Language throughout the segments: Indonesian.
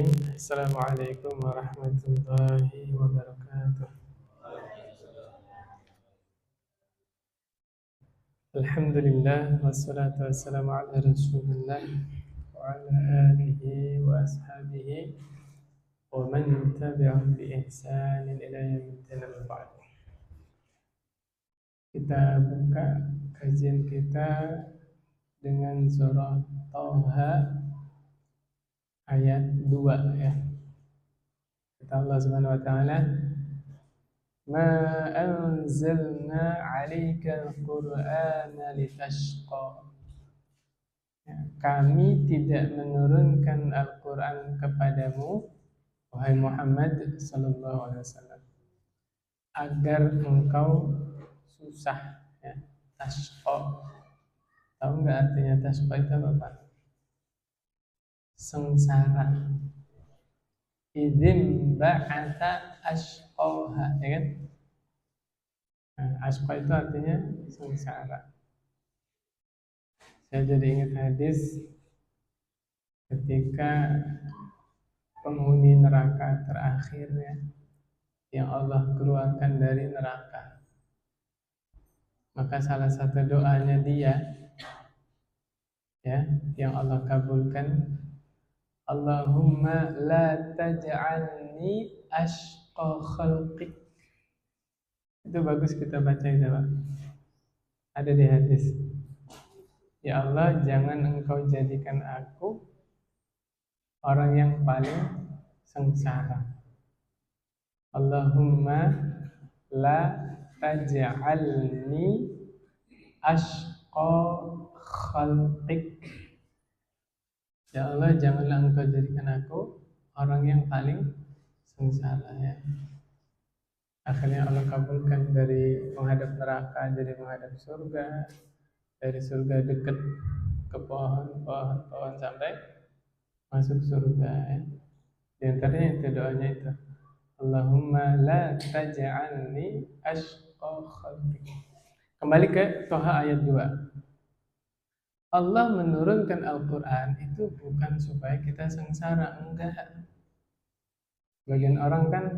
Assalamualaikum warahmatullahi wabarakatuh. Alhamdulillah wassalatu wassalamu ala Rasulillah wa ala alihi wa ashabihi wa man tabi'ahum bi ihsanin ila yaumiddin amma ba'd. Kita buka kajian kita dengan surah Thaha ayat 2 ya. Kata Allah Subhanahu wa taala, "Ma anzalna 'alaikal Qur'ana litashqa." Ya, kami tidak menurunkan Al-Qur'an kepadamu wahai Muhammad sallallahu alaihi wasallam agar engkau susah ya. Tashqa. Tahu enggak artinya tashqa itu apa, Pak? Sengsara. Idzin ba'atha ashqaha, ya kan? Nah, ashqa itu artinya sengsara. Saya jadi ingat hadis ketika penghuni neraka terakhir ya, yang Allah keluarkan dari neraka. Maka salah satu doanya dia ya, yang Allah kabulkan, Allahumma la taj'alni ashqa khalqik. Itu bagus kita baca itu, Pak. Ada di hadis. Ya Allah, jangan engkau jadikan aku orang yang paling sengsara. Allahumma la taj'alni ashqa khalqik. Ya Allah, janganlah engkau jadikan aku orang yang paling sengsara ya. Akhirnya Allah kabulkan dari menghadap neraka jadi menghadap surga, dari surga dekat ke pohon sampai masuk surga ya. Di antaranya itu doanya itu, Allahumma la taj'alni ashqa khalqik. Kembali ke Thaha ayat 2. Allah menurunkan Al-Quran itu bukan supaya kita sengsara, enggak. Bagian orang kan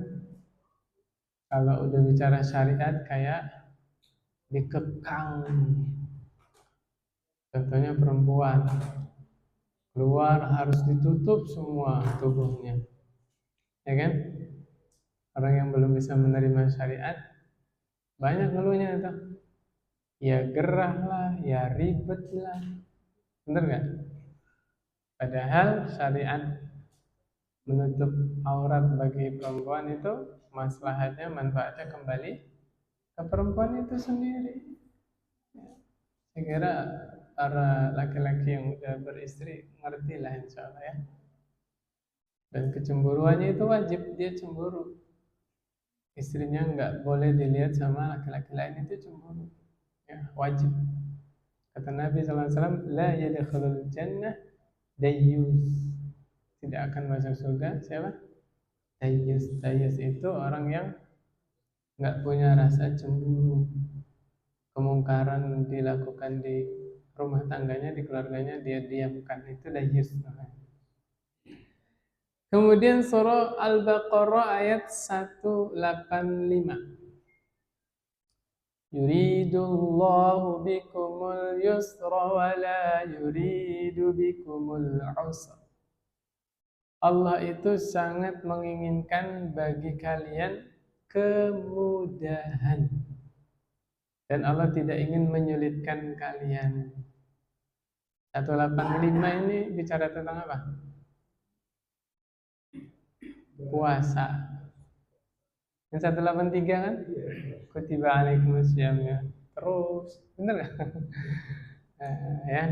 kalau udah bicara syariat kayak dikekang. Contohnya perempuan keluar harus ditutup semua tubuhnya, ya kan? Orang yang belum bisa menerima syariat banyak ngeluhnya itu. Ya gerah lah, ya ribet lah, bener gak? Padahal syariat menutup aurat bagi perempuan itu maslahatnya, manfaatnya kembali ke perempuan itu sendiri. Saya kira para laki-laki yang udah beristri ngerti lah insya Allah ya. Dan kecemburuannya itu wajib, dia cemburu. Istrinya nggak boleh dilihat sama laki-laki lain, itu cemburu. Ya, wajib. Kata Nabi SAW, la yadkhulul jannah dayyus. Tidak akan masuk surga siapa? Dayyus. Dayyus itu orang yang nggak punya rasa cemburu. Kemungkaran dilakukan di rumah tangganya, di keluarganya, dia diamkan, itu dayyus namanya. Kemudian surah Al-Baqarah ayat 185. Yuridullahu bikumul yusra wa la yuridu bikumul usra. Allah itu sangat menginginkan bagi kalian kemudahan. Dan Allah tidak ingin menyulitkan kalian. 185 ini bicara tentang apa? Puasa. Yang 183 kan? Kutiba alaikumusiyam ya. Terus, bener gak? Ya.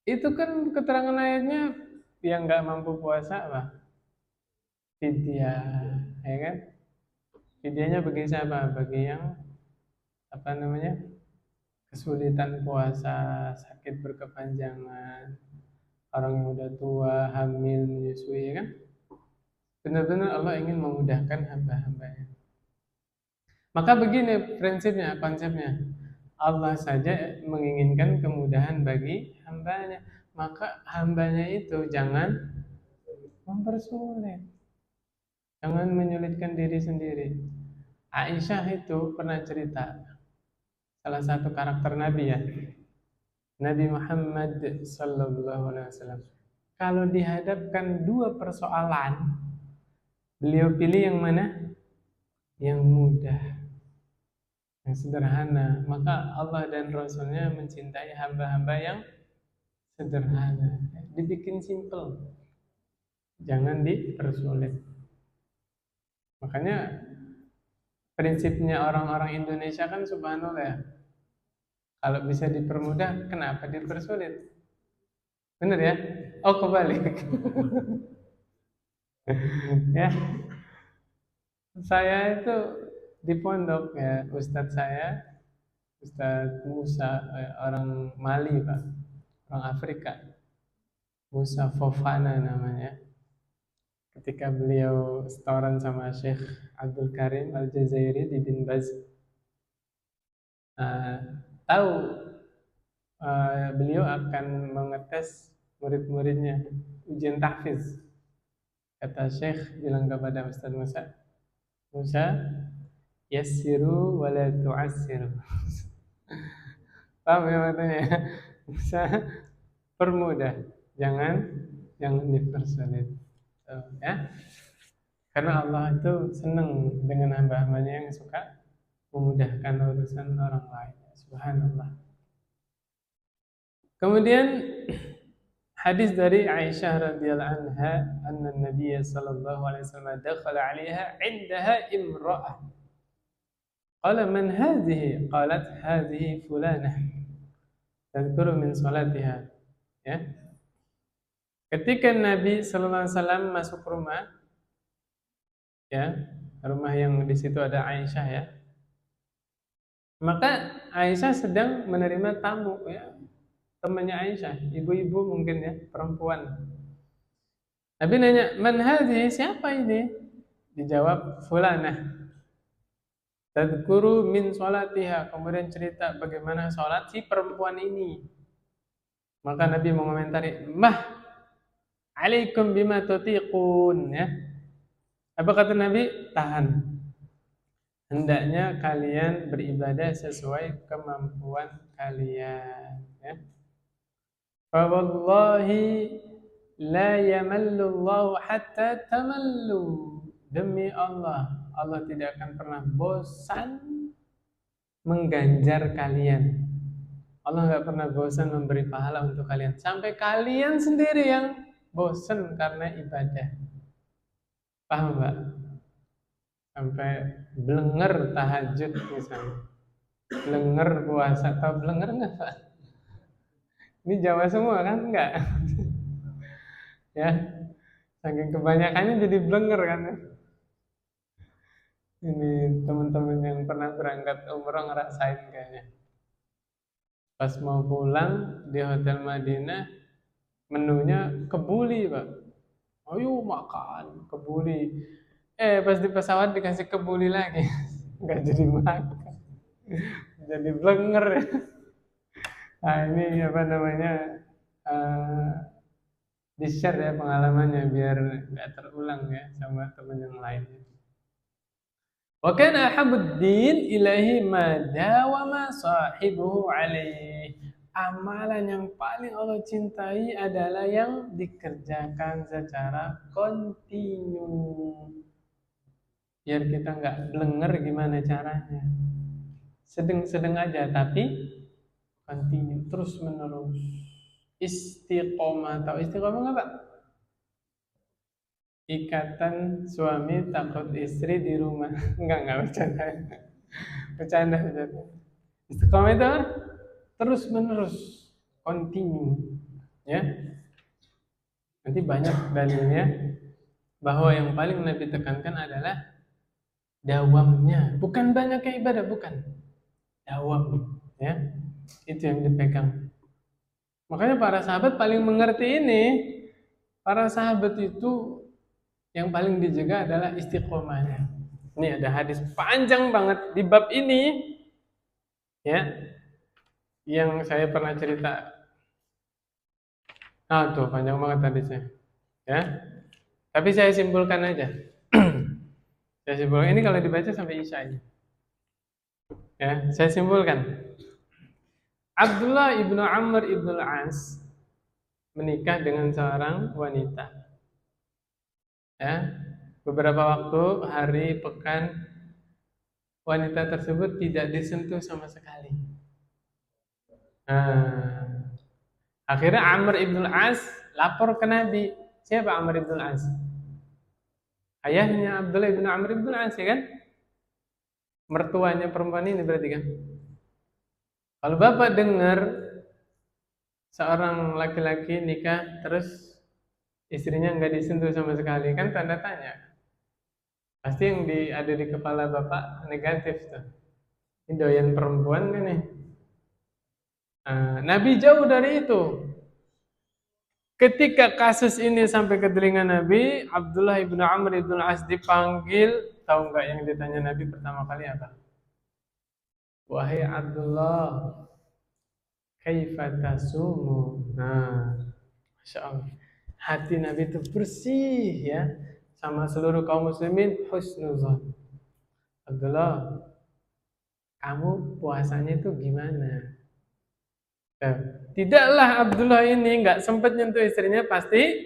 Itu kan keterangan ayatnya yang nggak mampu puasa apa? Fidyah, ya kan? Fidyahnya bagi siapa? Bagi yang apa namanya? Kesulitan puasa, sakit berkepanjangan, orang yang udah tua, hamil, menyusui, ya kan? Benar-benar Allah ingin memudahkan hamba-hambanya. Maka begini prinsipnya, konsepnya. Allah saja menginginkan kemudahan bagi hambanya. Maka hambanya itu jangan mempersulit. Jangan menyulitkan diri sendiri. Aisyah itu pernah cerita, salah satu karakter Nabi ya, Nabi Muhammad Sallallahu Alaihi Wasallam. Kalau dihadapkan dua persoalan, beliau pilih yang mana? Yang mudah, yang sederhana. Maka Allah dan Rasulnya mencintai hamba-hamba yang sederhana. Dibikin simple, jangan dipersulit. Makanya prinsipnya orang-orang Indonesia kan subhanallah ya. Kalau bisa dipermudah, kenapa dipersulit? Bener ya? Oh kebalik. Ya, saya itu di pondok ya, Ustadz saya, Ustadz Musa, orang Mali Pak, orang Afrika, Musa Fofana namanya. Ketika beliau setoran sama Syekh Abdul Karim Al-Jazairi di Bin Baz, tahu beliau akan mengetes murid-muridnya ujian tahfiz. Kata Syekh bilang kepada Ustaz Musa, yassiru wala tu'assiru. Paham ya maksudnya? Musa, permudah, jangan dipersulit. Ya. Karena Allah itu senang dengan hamba-hambanya yang suka memudahkan urusan orang lain. Subhanallah. Kemudian hadis dari Aisyah radhiyallahu anha, anna Nabiy sallallahu alaihi wasallam dakhala 'alaiha 'indaha imra'ah. Qala man hadhihi? Qalat hadhihi fulanah. Tadhkuru min salatiha. Ya. Ketika Nabi sallallahu alaihi wasallam masuk rumah, ya, rumah yang di situ ada Aisyah ya. Maka Aisyah sedang menerima tamu ya. Temannya Aisyah, ibu-ibu mungkin ya, perempuan. Nabi nanya, "Man hadhihi? Siapa ini?" Dijawab, "Fulanah." Tadhkuru min sholatiha, kemudian cerita bagaimana sholat si perempuan ini. Maka Nabi mengomentari, "Mah, alaikum bima tutiqun." Ya. Apa kata Nabi? Tahan. Hendaknya kalian beribadah sesuai kemampuan kalian. Ya. Fa wallahi la yamallu Allah hatta tamallu. Demi Allah, Allah tidak akan pernah bosan mengganjar kalian. Allah nggak pernah bosan memberi pahala untuk kalian sampai kalian sendiri yang bosan karena ibadah. Paham Mbak? Sampai blenger tahajud misalnya, blenger puasa, atau blenger nggak Pak? Ini Jawa semua kan? Enggak? Ya, saking kebanyakannya jadi blenger kan? Ini teman-teman yang pernah berangkat umroh ngerasain kayaknya. Pas mau pulang di Hotel Madinah, menunya kebuli Pak. Ayo makan kebuli. Pas di pesawat dikasih kebuli lagi, nggak jadi makan, jadi blenger ya. Nah ini apa namanya, di share ya pengalamannya biar nggak terulang ya sama teman yang lain. Wa kana ahabuddin ilahi ma dawama sahibuhu alaih. Amalan yang paling Allah cintai adalah yang dikerjakan secara kontinu. Biar kita nggak blenger gimana caranya. Sedang-sedang aja tapi kontinu, terus menerus. Istiqomah, tahu istiqomah nggak Pak? Ikatan suami takut istri di rumah. Enggak bercanda. Bercanda. Istiqomah itu terus menerus, continue, ya. Nanti banyak dalilnya bahwa yang paling Nabi tekankan adalah dawamnya, bukan banyaknya ibadah, bukan. Dawam, ya. Itu yang dipegang. Makanya para sahabat paling mengerti ini. Para sahabat itu yang paling dijaga adalah istiqomahnya. Ini ada hadis panjang banget di bab ini, ya, yang saya pernah cerita. Tuh panjang banget hadisnya, ya. Tapi saya simpulkan aja. Saya simpulkan ini kalau dibaca sampai Isya aja. Ya, saya simpulkan. Abdullah ibnu Amr ibnu Al-As menikah dengan seorang wanita. Ya, beberapa waktu, hari, pekan, wanita tersebut tidak disentuh sama sekali. Nah, akhirnya Amr ibnu Al-As lapor ke Nabi. Siapa Amr ibnu Al-As? Ayahnya Abdullah ibnu Amr ibnu Al-As, ya kan? Mertuanya perempuan ini berarti kan? Kalau bapak dengar seorang laki-laki nikah terus istrinya nggak disentuh sama sekali, kan tanda tanya. Pasti yang ada di kepala bapak negatif tuh. Ini doyan perempuan kan nih? Nabi jauh dari itu. Ketika kasus ini sampai ke telinga Nabi, Abdullah ibnu Amr ibnu As dipanggil. Tahu nggak yang ditanya Nabi pertama kali apa? Wahai Abdullah, kaifa tasumu? Masya Allah. Hati Nabi itu bersih ya, sama seluruh kaum muslimin husnuzan. Abdullah, kamu puasanya itu gimana? Tidaklah Abdullah ini nggak sempat nyentuh istrinya pasti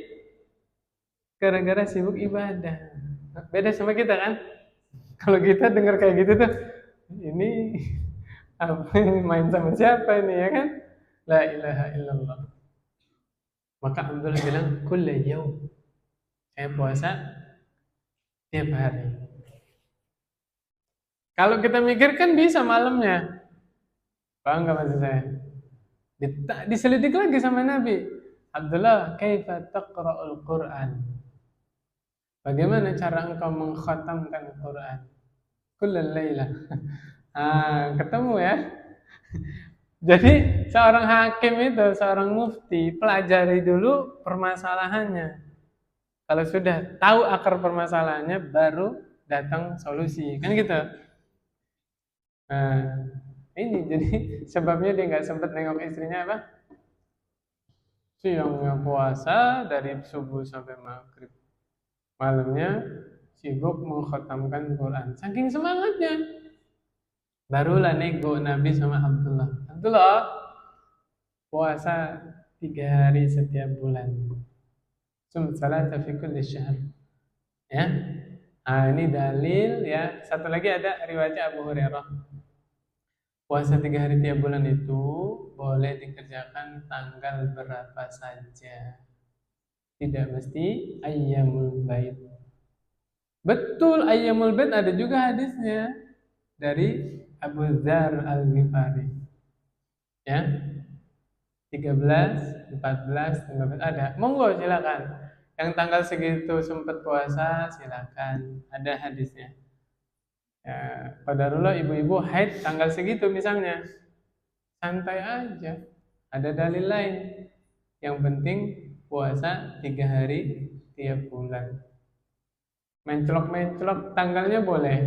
gara-gara sibuk ibadah. Beda sama kita kan? Kalau kita dengar kayak gitu tuh, ini apa ini, main sama siapa ini, ya kan? La ilaha illallah. Maka Abdullah bilang, kulla yaum, saya puasa tiap hari. Kalau kita mikir kan bisa malamnya. Paham nggak maksud saya? Diselidik lagi sama Nabi. Abdullah, kaifa taqra'ul Qur'an? Bagaimana cara engkau mengkhatamkan Quran? Kullal lailah. Ketemu ya. Jadi seorang hakim itu, seorang mufti, pelajari dulu permasalahannya. Kalau sudah tahu akar permasalahannya, baru datang solusi. Kan gitu. Ini jadi sebabnya dia nggak sempat nengok istrinya apa? Siangnya puasa dari subuh sampai maghrib. Malamnya sibuk mengkhatamkan Quran. Saking semangatnya. Barulah nego Nabi sama Abdullah. Abdullah, puasa 3 hari setiap bulan. Sum salata fi kulli syahr. Ya. Ini dalil ya. Satu lagi ada riwayat Abu Hurairah. Puasa 3 hari tiap bulan itu boleh dikerjakan tanggal berapa saja. Tidak mesti ayyamul bait. Betul, ayyamul bait ada juga hadisnya dari Abu Dzar Al-Ghifari. Ya. 13, 14, 15 ada. Monggo silakan. Yang tanggal segitu sempat puasa silakan. Ada hadisnya. Ya, qadarullah ibu-ibu haid tanggal segitu misalnya. Santai aja. Ada dalil lain. Yang penting puasa 3 hari tiap bulan. Menclok-menclok tanggalnya boleh.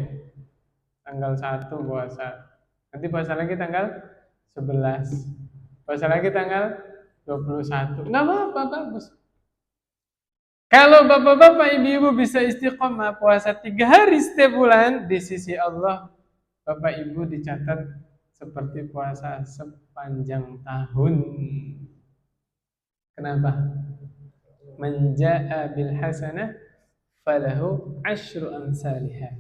Tanggal 1 puasa. Nanti puasa lagi tanggal 11. Puasa lagi tanggal 21. Nggak apa-apa, bagus. Kalau bapak-bapak, ibu-ibu bisa istiqomah puasa 3 hari setiap bulan, di sisi Allah, bapak ibu dicatat seperti puasa sepanjang tahun. Kenapa? Man jaa bil hasanah falahu asyru amsalihah.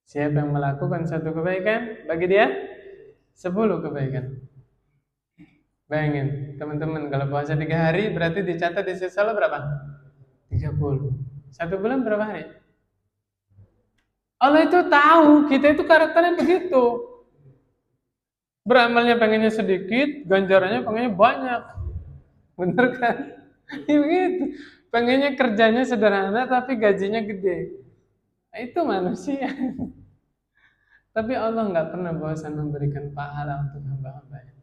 Siapa yang melakukan satu kebaikan, bagi dia 10 kebaikan. Bayangin, teman-teman, kalau puasa 3 hari berarti dicatat di sisi Allah berapa? 30. 1 bulan berapa hari? Allah itu tahu, kita itu karakternya begitu. Beramalnya pengennya sedikit, ganjarannya pengennya banyak. Bener kan? Ya begitu. Pengennya kerjanya sederhana tapi gajinya gede. Nah, itu manusia. Tapi Allah nggak pernah bosan memberikan pahala untuk hamba-hambanya.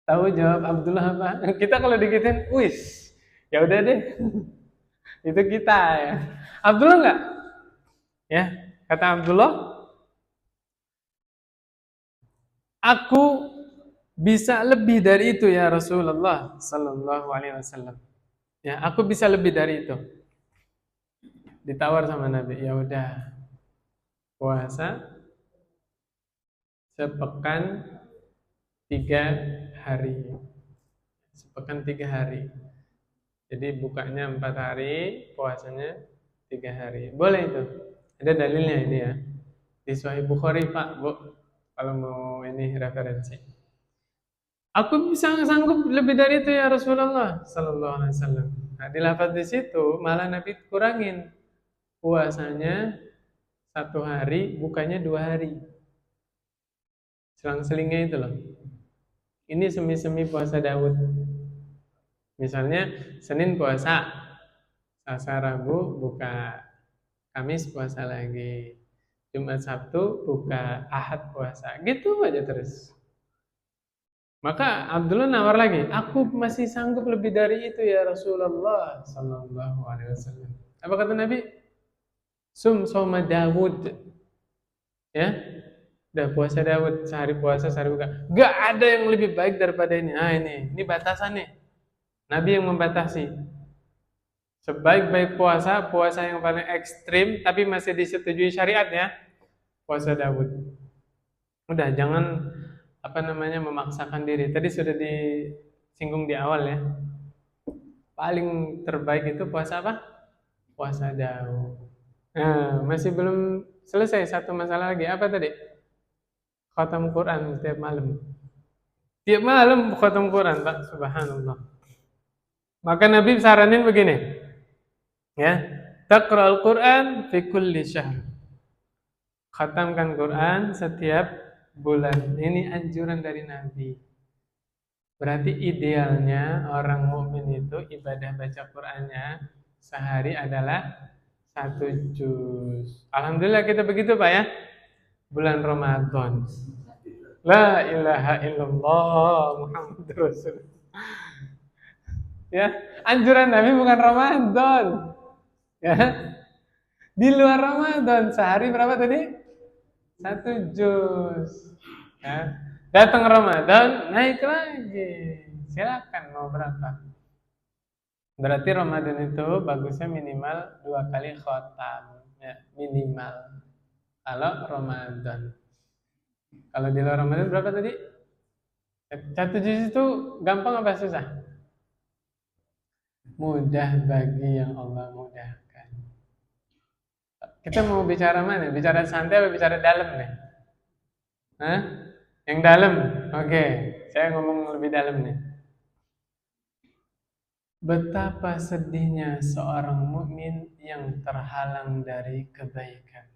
Tahu jawab Abdullah apa? Kita kalau digituin, wis, ya udah deh. Itu kita ya. Abdullah nggak? Ya, kata Abdullah, aku bisa lebih dari itu ya Rasulullah Sallallahu Alaihi Wasallam. Ya, aku bisa lebih dari itu. Ditawar sama Nabi, ya udah puasa sepekan 3 hari. Sepekan 3 hari. Jadi bukanya 4 hari, puasanya 3 hari. Boleh itu. Ada dalilnya ini ya. Di Sahih Bukhari Pak, Bu. Kalau mau ini referensi. Aku bisa sanggup lebih dari itu ya Rasulullah Sallallahu Alaihi Wasallam. Nah, di lafaz di situ malah Nabi kurangin puasanya 1 hari, bukanya 2 hari. Selang-selingnya itu loh. Ini semi-semi puasa Daud. Misalnya Senin puasa, Selasa Rabu buka, Kamis puasa lagi, Jumat Sabtu buka, Ahad puasa. Gitu aja terus. Maka Abdullah nawar lagi, aku masih sanggup lebih dari itu ya Rasulullah Sallallahu Alaihi Wasallam. Apa kata Nabi? Sum soma Dawud, ya, udah puasa Dawud, sehari puasa sehari buka. Gak ada yang lebih baik daripada ini. Ah ini batasan nih. Nabi yang membatasi. Sebaik-baik puasa, puasa yang paling ekstrim tapi masih disetujui syariat ya, puasa Dawud. Udah jangan memaksakan diri. Tadi sudah disinggung di awal ya. Paling terbaik itu puasa apa? Puasa Daud. Nah, masih belum selesai satu masalah lagi. Apa tadi? Khatam Quran setiap malam. Tiap malam khatam Quran, Pak. Subhanallah. Maka Nabi saranin begini. Ya. Taqra'ul Quran fi kulli syahr. Khatamkan Quran setiap bulan. Ini anjuran dari Nabi. Berarti idealnya orang mukmin itu ibadah baca Qur'annya sehari adalah 1 juz. Alhamdulillah kita begitu Pak ya. Bulan Ramadan. La ilaha illallah Muhammadur Rasulullah. Ya, anjuran Nabi bukan Ramadan. Ya. Di luar Ramadan sehari berapa tadi? 1 juz. Ya. Datang Ramadan, naik lagi. Silakan mau berapa. Berarti Ramadan itu bagusnya minimal 2 kali khotam. Ya, minimal. Kalau Ramadan. Kalau di luar Ramadan berapa tadi? 1 juz itu gampang apa susah? Mudah bagi yang Allah mudahkan. Kita mau bicara mana? Bicara santai atau bicara dalam nih? Hah? Yang dalam? Oke, saya ngomong lebih dalam nih. Betapa sedihnya seorang mukmin yang terhalang dari kebaikan.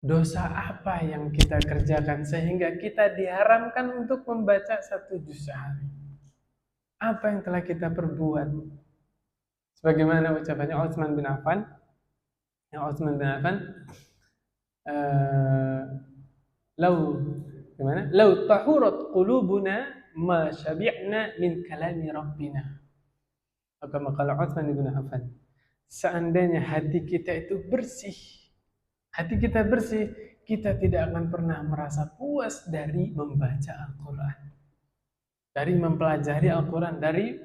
Dosa apa yang kita kerjakan sehingga kita diharamkan untuk membaca 1 juz sehari? Apa yang telah kita perbuat? Sebagaimana ucapannya Utsman bin Affan. Yang Utsman bin Affan, Lau tahurat qulubuna ma syabi'na min kalami rabbina. Maka kalau Utsman bin Affan, seandainya hati kita itu bersih, kita tidak akan pernah merasa puas dari membaca Al-Quran, dari mempelajari Al-Quran, dari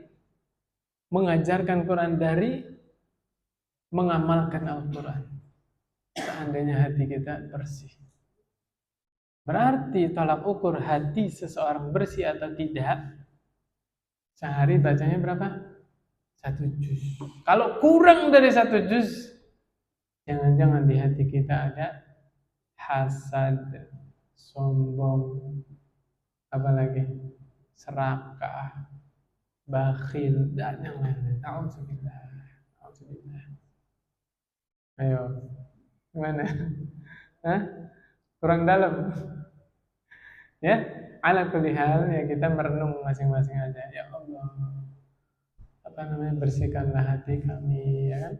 mengajarkan Quran, dari mengamalkan Al-Quran. Seandainya hati kita bersih. Berarti tolak ukur hati seseorang bersih atau tidak, sehari bacanya berapa? 1 juz. Kalau kurang dari 1 juz, jangan-jangan di hati kita ada hasad, sombong, apalagi serakah, bakhil, dan yang lain. Na'udzubillah. Ayo, gimana? Hah? Kurang dalam? Ya, ala kulli hal ya, kita merenung masing-masing aja. Ya Allah, bersihkanlah hati kami, ya kan?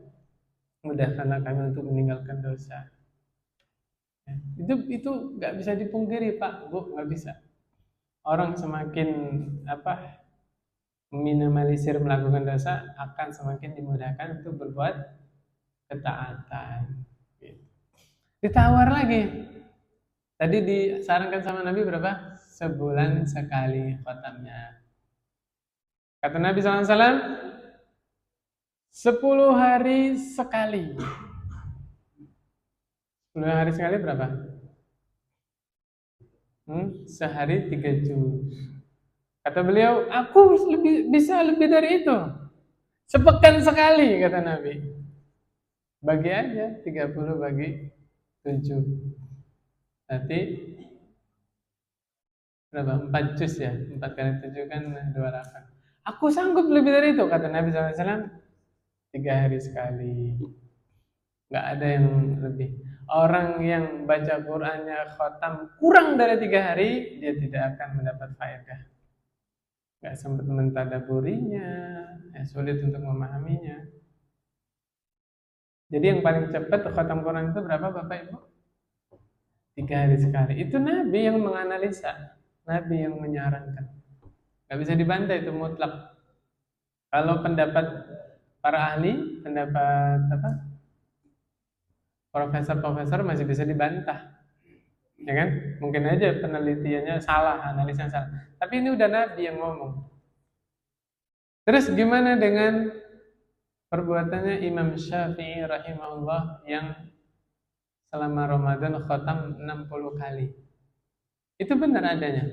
Mudahkanlah kami untuk meninggalkan dosa. Ya, itu nggak bisa dipungkiri Pak, Bu, nggak bisa. Orang semakin minimalisir melakukan dosa, akan semakin dimudahkan untuk berbuat ketaatan. Ditawar lagi. Tadi disarankan sama Nabi berapa? Sebulan sekali khatamnya. Kata Nabi SAW, 10 hari sekali. 10 hari sekali berapa? Sehari 3 juz. Kata beliau, aku bisa lebih dari itu. Sepekan sekali, kata Nabi. Bagi aja, 30 bagi 7. Berarti berapa? 4 juz ya? 4 kali 7 kan 2 rakaat. Aku sanggup lebih dari itu, kata Nabi SAW. 3 hari sekali. Nggak ada yang lebih. Orang yang baca Qur'annya khatam kurang dari 3 hari, dia tidak akan mendapat faedah. Nggak sempat mentadaburinya, ya sulit untuk memahaminya. Jadi yang paling cepat khatam Quran itu berapa Bapak Ibu? 3 hari sekali. Itu Nabi yang menganalisa, Nabi yang menyarankan. Nggak bisa dibantah, itu mutlak. Kalau pendapat para ahli, pendapat apa? Profesor-profesor masih bisa dibantah. Ya kan? Mungkin aja penelitiannya salah, analisanya salah. Tapi ini udah Nabi yang ngomong. Terus gimana dengan perbuatannya Imam Syafi'i rahimahullah yang selama Ramadan khatam 60 kali? Itu benar adanya.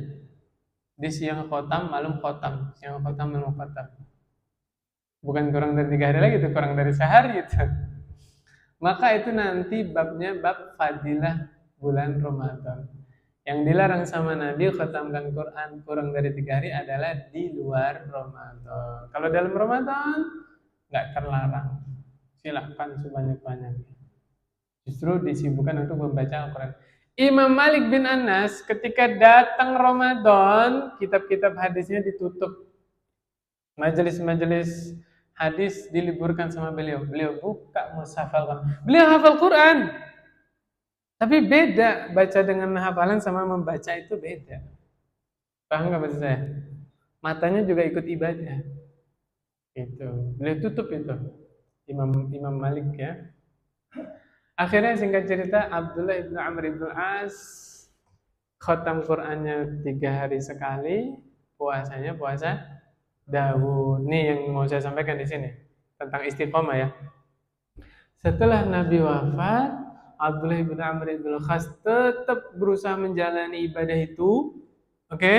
Di siang khatam, malam khatam, siang khatam, malam khatam. Bukan kurang dari 3 hari lagi, itu kurang dari sehari itu. Maka itu nanti babnya bab fadilah bulan Ramadan. Yang dilarang sama Nabi khatamkan Quran kurang dari 3 hari adalah di luar Ramadan. Kalau dalam Ramadan nggak terlarang, silakan sebanyak-banyaknya. Justru disibukkan untuk membaca Al-Quran. Imam Malik bin Anas ketika datang Ramadan, kitab-kitab hadisnya ditutup. Majelis-majelis hadis diliburkan sama beliau. Beliau buka mushaf Al-Quran. Beliau hafal Quran. Tapi beda baca dengan hafalan sama membaca itu beda. Paham nggak maksud saya? Matanya juga ikut ibadah. Itu. Beliau tutup itu. Imam Malik ya. Akhirnya singkat cerita Abdullah ibn Amr ibn As khatam Qur'annya 3 hari sekali, puasanya puasa Daud. Nih yang mau saya sampaikan di sini tentang istiqomah ya. Setelah Nabi wafat, Abdullah ibn Amr ibn As tetap berusaha menjalani ibadah itu, oke?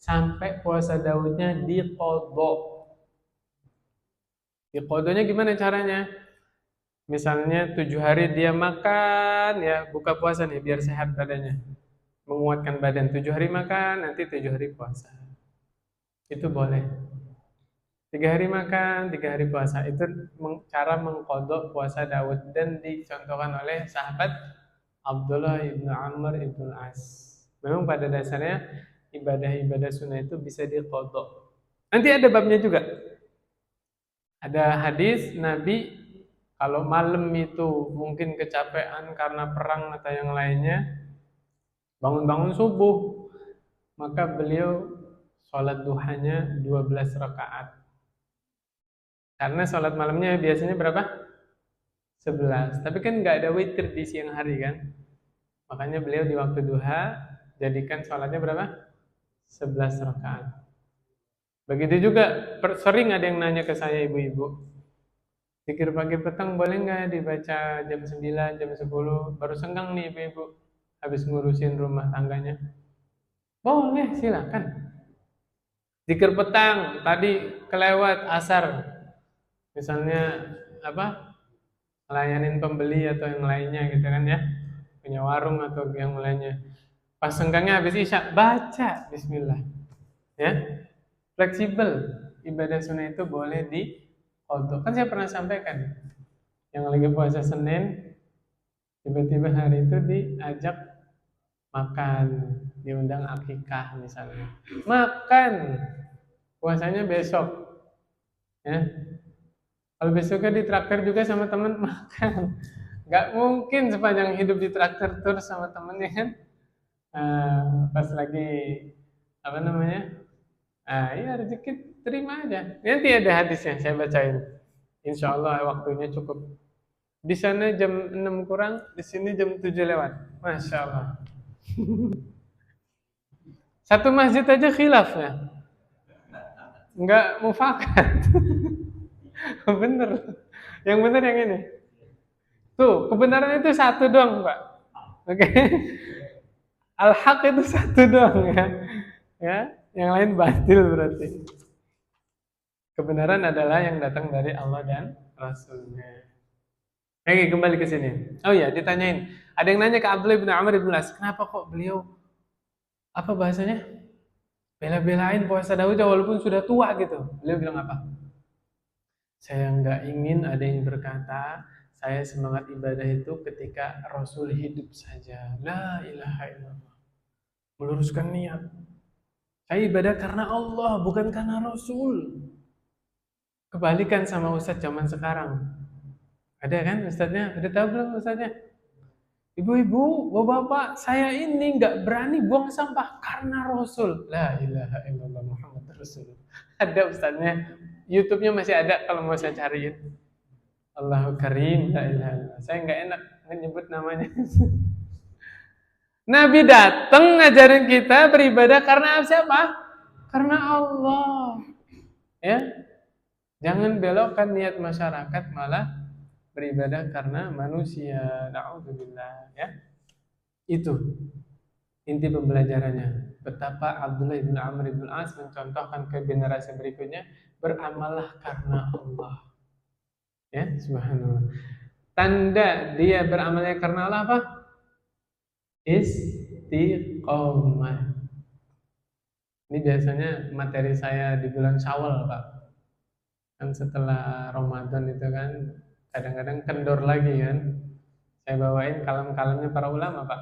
Sampai puasa Daudnya diqodho. Diqodhonya gimana caranya? Misalnya 7 hari dia makan, ya buka puasa nih biar sehat badannya, menguatkan badan. 7 hari makan, nanti 7 hari puasa. Itu boleh. 3 hari makan, 3 hari puasa. Itu cara mengqadha puasa Daud dan dicontohkan oleh sahabat Abdullah ibn Amr ibn As. Memang pada dasarnya ibadah-ibadah sunnah itu bisa diqadha. Nanti ada babnya juga. Ada hadis Nabi kalau malam itu mungkin kecapean karena perang atau yang lainnya, bangun-bangun subuh, maka beliau sholat duhanya 12 rakaat. Karena sholat malamnya biasanya berapa? 11. Tapi kan nggak ada witir di siang hari kan. Makanya beliau di waktu duha jadikan sholatnya berapa? 11 rakaat. Begitu juga sering ada yang nanya ke saya ibu-ibu, zikir pagi petang boleh nggak dibaca jam 9, jam 10? Baru senggang nih ibu-ibu habis ngurusin rumah tangganya. Boleh, silakan. Zikir petang tadi kelewat asar. Misalnya apa? Layanin pembeli atau yang lainnya gitu kan ya. Punya warung atau yang lainnya. Pas senggangnya habis isya, baca bismillah. Ya. Fleksibel. Ibadah sunnah itu boleh diqadha. Kan saya pernah sampaikan, yang lagi puasa Senin tiba-tiba hari itu diajak makan, diundang akikah misalnya. Makan. Puasanya besok. Ya. Kalau besoknya ditraktir juga sama teman, makan. Gak mungkin sepanjang hidup ditraktir terus sama temennya kan. Pas lagi apa namanya? Ya rezeki terima aja. Nanti ada hadisnya saya bacain. Insya Allah waktunya cukup. Di sana jam 6 kurang, di sini jam 7 lewat. Masya Allah. Satu masjid aja khilaf ya. Nggak mufakat. Bener. Yang bener yang ini. Tuh, kebenaran itu satu doang, Pak. Oke. Al-haq itu satu doang ya. Ya, yang lain batil berarti. Kebenaran adalah yang datang dari Allah dan Rasulnya. Oke, kembali ke sini. Oh iya, ditanyain. Ada yang nanya ke Abdullah bin Amr bin As, kenapa kok beliau apa bahasanya? Bela-belain puasa Daud walaupun sudah tua gitu. Beliau bilang apa? Saya nggak ingin ada yang berkata, saya semangat ibadah itu ketika Rasul hidup saja. La ilaha illallah. Meluruskan niat. Saya ibadah karena Allah, bukan karena Rasul. Kebalikan sama Ustadz zaman sekarang. Ada kan Ustadznya? Udah tahu belum Ustadznya? Ibu-ibu, bapak-bapak, saya ini nggak berani buang sampah karena Rasul. La ilaha illallah Muhammad Rasulullah. Ada Ustadznya. YouTube-nya masih ada kalau mau saya cariin. Allahu Karim, la ilaha illallah. Saya nggak enak menyebut namanya. Nabi datang ngajarin kita beribadah karena siapa? Karena Allah. Ya, jangan belokkan niat masyarakat malah beribadah karena manusia. Na'udzubillah, ya. Itu inti pembelajarannya. Betapa Abdullah bin Amr bin As mencontohkan ke generasi berikutnya, beramallah karena Allah. Ya, subhanallah. Tanda dia beramalnya karena Allah apa? Istiqomah. Ini biasanya materi saya di bulan Syawal, Pak. Kan setelah Ramadan itu kan kadang-kadang kendor lagi kan. Saya bawain kalam-kalamnya para ulama, Pak.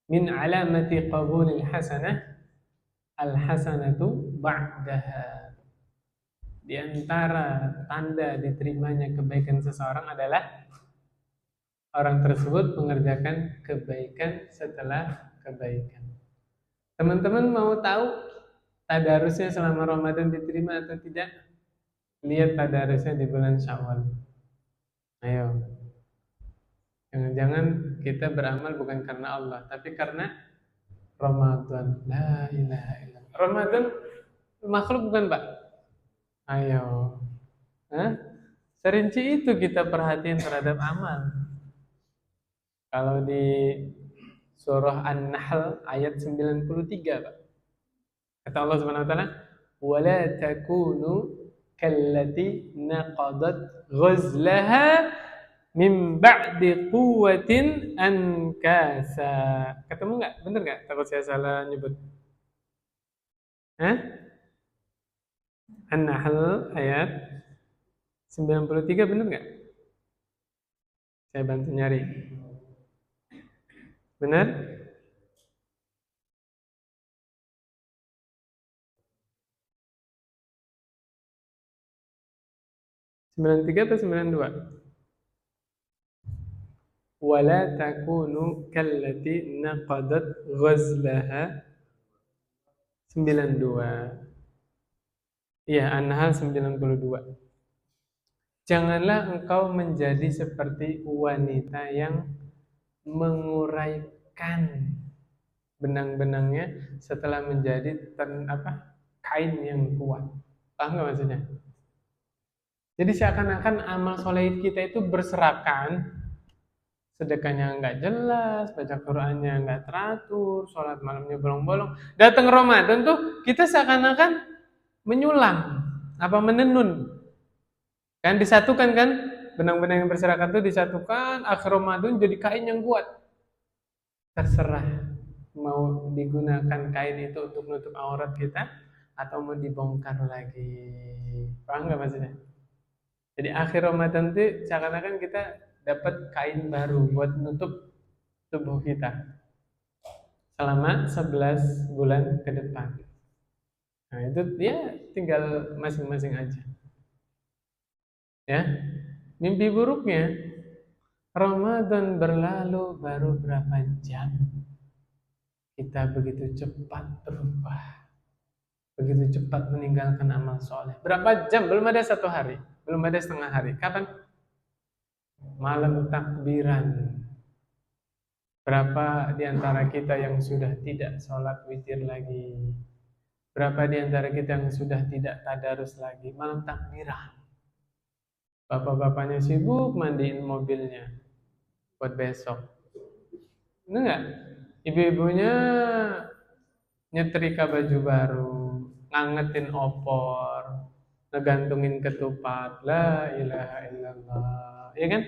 Min alamati qabulil hasanah al-hasanatu ba'daha. Di antara tanda diterimanya kebaikan seseorang adalah orang tersebut mengerjakan kebaikan setelah kebaikan. Teman-teman mau tahu tadarusnya selama Ramadan diterima atau tidak? Lihat tadarusnya di bulan Syawal. Ayo. Jangan-jangan kita beramal bukan karena Allah, tapi karena Ramadan. La ilaha illallah. Ramadan makhluk bukan, Pak? Ayo. Hah? Serinci itu kita perhatiin terhadap amal. Kalau di surah An-Nahl ayat 93, Pak. Kata Allah Subhanahu wa taala, "Wa la takunu kallati naqadat ghazlaha min ba'di quwwatin ankasa." Ketemu nggak? Bener nggak? Takut saya salah nyebut. Hah? An-Nahl ayat 93 bener nggak? Saya bantu nyari. Benar? Sembilan tiga atau 92? Wala takunu kallati naqadat ghazlaha 92. Iya, An-Nahl 92. Janganlah engkau menjadi seperti wanita yang menguraikan benang-benangnya setelah menjadi kain yang kuat. Paham nggak maksudnya? Jadi seakan-akan amal soleh kita itu berserakan, sedekahnya nggak jelas, baca Qur'annya nggak teratur, sholat malamnya bolong-bolong. Datang Ramadan tuh kita seakan-akan menyulam, menenun. Kan disatukan kan? Benang-benang yang berserakan itu disatukan, akhir Ramadan jadi kain yang kuat. Terserah mau digunakan kain itu untuk menutup aurat kita atau mau dibongkar lagi. Paham nggak maksudnya? Jadi akhir Ramadan itu seakan-akan kita dapat kain baru buat menutup tubuh kita selama 11 bulan ke depan. Nah itu ya tinggal masing-masing aja. Ya, mimpi buruknya Ramadan berlalu baru berapa jam kita begitu cepat berubah, begitu cepat meninggalkan amal soleh. Berapa jam? Belum ada 1 hari, belum ada setengah hari. Kapan? Malam takbiran. Berapa di antara kita yang sudah tidak sholat witir lagi? Berapa di antara kita yang sudah tidak tadarus lagi? Malam takbiran. Bapak-bapaknya sibuk mandiin mobilnya buat besok. Bener nggak? Ibu-ibunya nyetrika baju baru, ngangetin opor, ngegantungin ketupat. La ilaha illallah. Ya kan?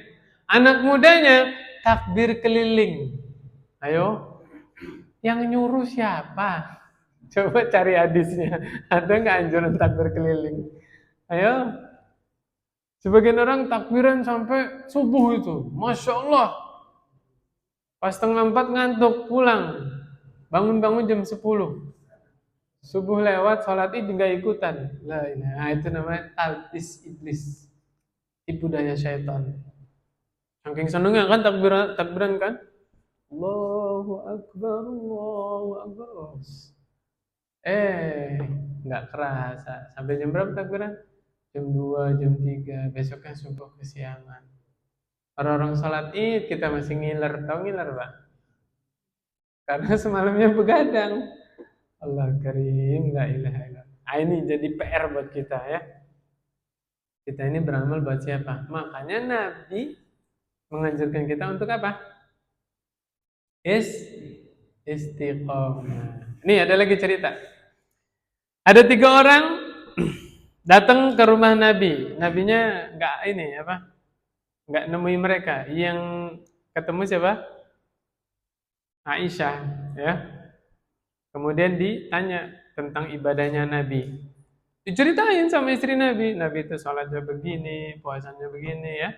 Anak mudanya takbir keliling. Ayo, yang nyuruh siapa? Coba cari hadisnya. Ada nggak anjuran takbir keliling? Ayo, sebagian orang takbiran sampai subuh itu. Masya Allah. Pas setengah 4 ngantuk, pulang. Bangun-bangun jam 10. Subuh lewat, sholat id nggak ikutan. Nah, itu namanya talbis iblis. Tipu daya syaitan. Saking senengnya kan takbiran kan? Allahu Akbar, Allahu Akbar. Nggak kerasa. Sampai jam berapa takbiran? Jam 2, jam 3. Besoknya subuh kesiangan. Orang-orang sholat id kita masih ngiler. Tahu ngiler, Pak? Karena semalamnya begadang. Allah karim, la ilaha illallah. Ini jadi PR buat kita ya. Kita ini beramal buat siapa? Makanya Nabi menganjurkan kita untuk apa? Istiqomah. Nih ada lagi cerita. Ada 3 orang datang ke rumah Nabi. Nabinya nggak nemui mereka. Yang ketemu siapa? Aisyah, ya. Kemudian ditanya tentang ibadahnya Nabi. Diceritain sama istri Nabi. Nabi itu sholatnya begini, puasanya begini, ya.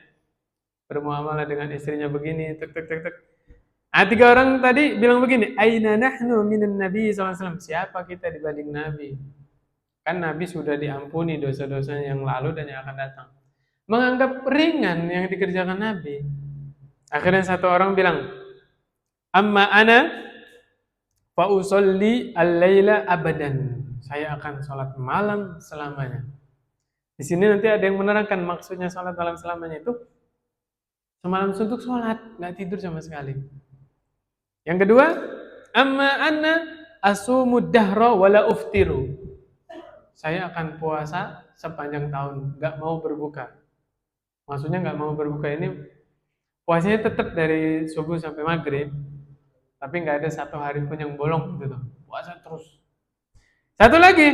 Bermuamalah dengan istrinya begini, tek. 3 orang tadi bilang begini, aina nahnu minan Nabi SAW. Siapa kita dibanding Nabi? Kan Nabi sudah diampuni dosa-dosanya yang lalu dan yang akan datang. Menganggap ringan yang dikerjakan Nabi. Akhirnya 1 orang bilang, amma ana fa usolli al-laila abadan. Saya akan sholat malam selamanya. Di sini nanti ada yang menerangkan maksudnya sholat malam selamanya itu semalam suntuk sholat, nggak tidur sama sekali. Yang kedua, amma anna asumud dahra wala uftiru. Saya akan puasa sepanjang tahun, nggak mau berbuka. Maksudnya nggak mau berbuka ini puasanya tetap dari subuh sampai maghrib, tapi nggak ada 1 hari pun yang bolong gitu, puasa terus. 1 lagi,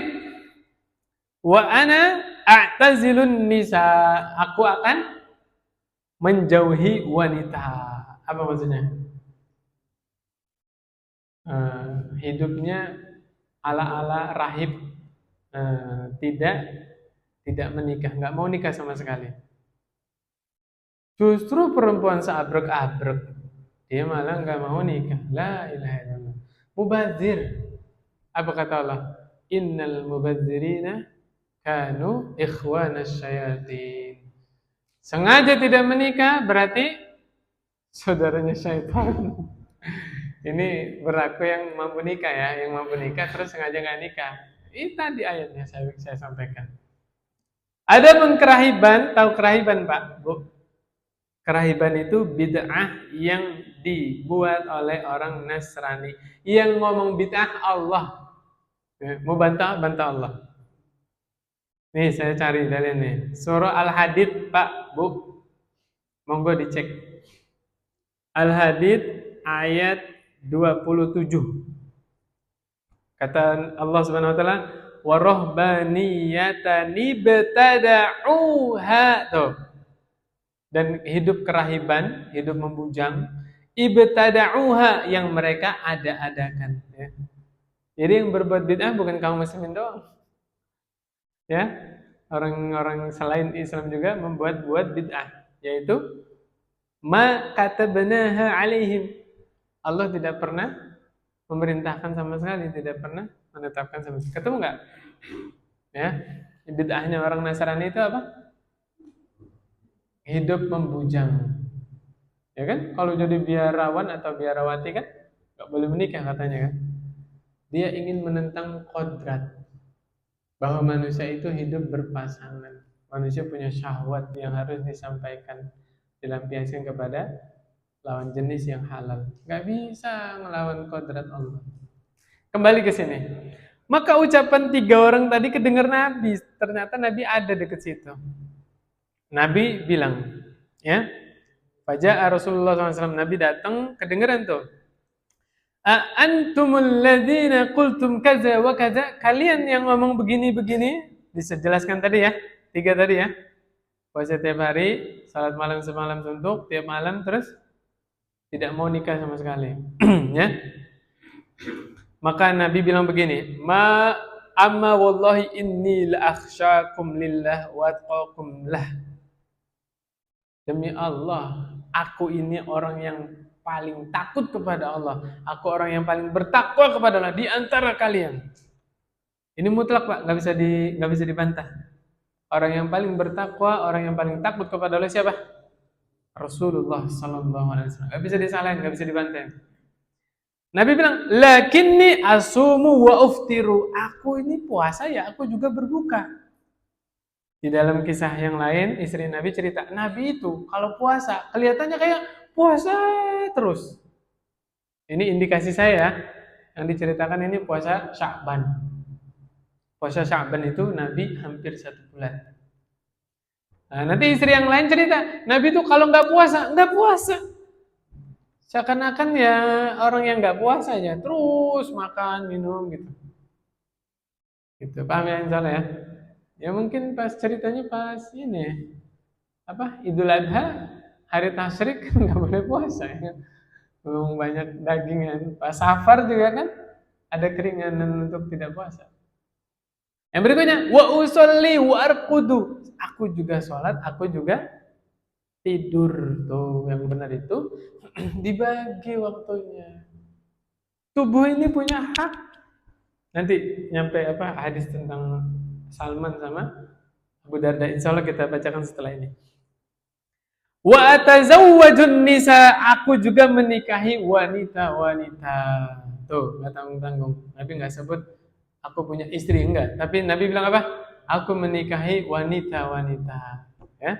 wa ana a'tazilun nisa. Aku akan menjauhi wanita. Apa maksudnya? Hidupnya ala-ala rahib, tidak menikah, nggak mau nikah sama sekali. Justru perempuan seabrek-abrek, dia malah nggak mau nikah. La ilaha illallah. Mubadzir. Apa kata Allah? Innal mubadzirina kanu ikhwanas syayatin. Sengaja tidak menikah berarti saudaranya syaitan. Ini berlaku yang mampu nikah ya, yang mampu nikah terus sengaja nggak nikah. Ini tadi ayatnya saya sampaikan. Ada pun kerahiban, tahu kerahiban Pak, Bu? Kerahiban itu bid'ah yang dibuat oleh orang Nasrani. Yang ngomong bid'ah Allah. Mau bantah Allah. Nih saya cari dalil nih. Surah Al-Hadid Pak, Bu. Monggo dicek. Al-Hadid ayat 27. Kata Allah Subhanahu wa taala, wa rahbaniyatan ibtada'uha. Tuh. Dan hidup kerahiban, hidup membujang, ibtada'uha yang mereka ada-adakan, ya. Jadi yang berbuat bid'ah bukan kaum muslimin doang. Ya. Orang-orang selain Islam juga membuat bid'ah, yaitu ma katabnaha alaihim. Allah tidak pernah memerintahkan sama sekali, tidak pernah menetapkan sama sekali. Ketemu nggak? Ya, bid'ahnya orang Nasrani itu apa? Hidup membujang. Ya kan? Kalau jadi biarawan atau biarawati kan nggak boleh menikah katanya kan? Dia ingin menentang kodrat bahwa manusia itu hidup berpasangan. Manusia punya syahwat yang harus disampaikan, dilampiaskan kepada lawan jenis yang halal. Nggak bisa ngelawan kodrat Allah. Kembali ke sini. Maka ucapan 3 orang tadi kedengar Nabi. Ternyata Nabi ada dekat situ. Nabi bilang, ya, Faja'a Rasulullah SAW, Nabi datang, kedengeran tuh. Antumul ladzina qultum kaza wa kaza, kalian yang ngomong begini-begini, dijelaskan tadi ya, 3 tadi ya. Puasa tiap hari, salat malam semalam suntuk, tiap malam terus tidak mau nikah sama sekali. Ya. Maka Nabi bilang begini, amma wallahi inni la akhsyakum lillah wa atqakum lah. Demi Allah, aku ini orang yang paling takut kepada Allah. Aku orang yang paling bertakwa kepada Allah di antara kalian. Ini mutlak, Pak, nggak bisa dibantah. Orang yang paling bertakwa, orang yang paling takut kepada Allah siapa? Rasulullah sallallahu alaihi wasallam. Nggak bisa disalahin, nggak bisa dibantah. Nabi bilang, lakinni asumu wa uftiru. Aku ini puasa ya, aku juga berbuka. Di dalam kisah yang lain, istri Nabi cerita, Nabi itu kalau puasa, kelihatannya kayak puasa terus. Ini indikasi saya, yang diceritakan ini puasa Sya'ban. Puasa Sya'ban itu Nabi hampir 1 bulan. Nah, nanti istri yang lain cerita, Nabi itu kalau nggak puasa. Seakan-akan ya orang yang nggak puasa aja, terus makan, minum gitu. Gitu, paham ya insyaallah ya? Ya mungkin pas ceritanya pas ini, Idul Adha, hari tasyrik kan nggak boleh puasa ya. Memang banyak dagingan. Pas safar juga kan ada keringanan untuk tidak puasa. Yang berikutnya, wa usolli wa arqudu. Aku juga sholat, aku juga tidur. Tuh, yang benar itu dibagi waktunya. Tubuh ini punya hak. Nanti nyampe hadis tentang Salman sama Abu Darda. Insyaallah kita bacakan setelah ini. Wa atazawwajun nisa, aku juga menikahi wanita-wanita. Tuh, enggak tanggung-tanggung. Nabi enggak sebut aku punya istri, enggak. Tapi Nabi bilang apa? Aku menikahi wanita-wanita. Ya.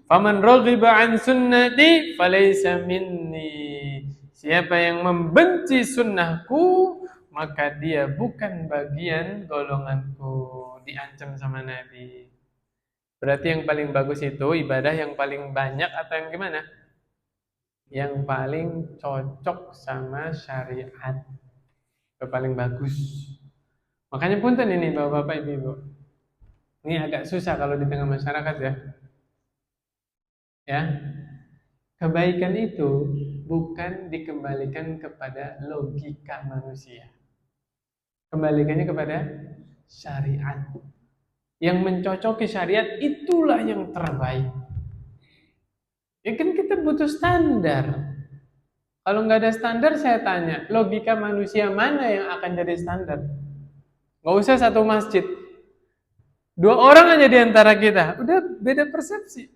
Faman raghiba an sunnati falaysa minni. Siapa yang membenci sunnahku, maka dia bukan bagian golonganku. Diancam sama Nabi. Berarti yang paling bagus itu ibadah yang paling banyak atau yang gimana? Yang paling cocok sama syariat. Yang paling bagus. Makanya punten ini Bapak-bapak, Ibu-ibu. Ini agak susah kalau di tengah masyarakat ya. Ya. Kebaikan itu bukan dikembalikan kepada logika manusia. Kembalikannya kepada syariat. Yang mencocoki syariat itulah yang terbaik. Ya kan kita butuh standar. Kalau nggak ada standar, saya tanya, logika manusia mana yang akan jadi standar? Nggak usah satu masjid. 2 orang aja di antara kita, udah beda persepsi.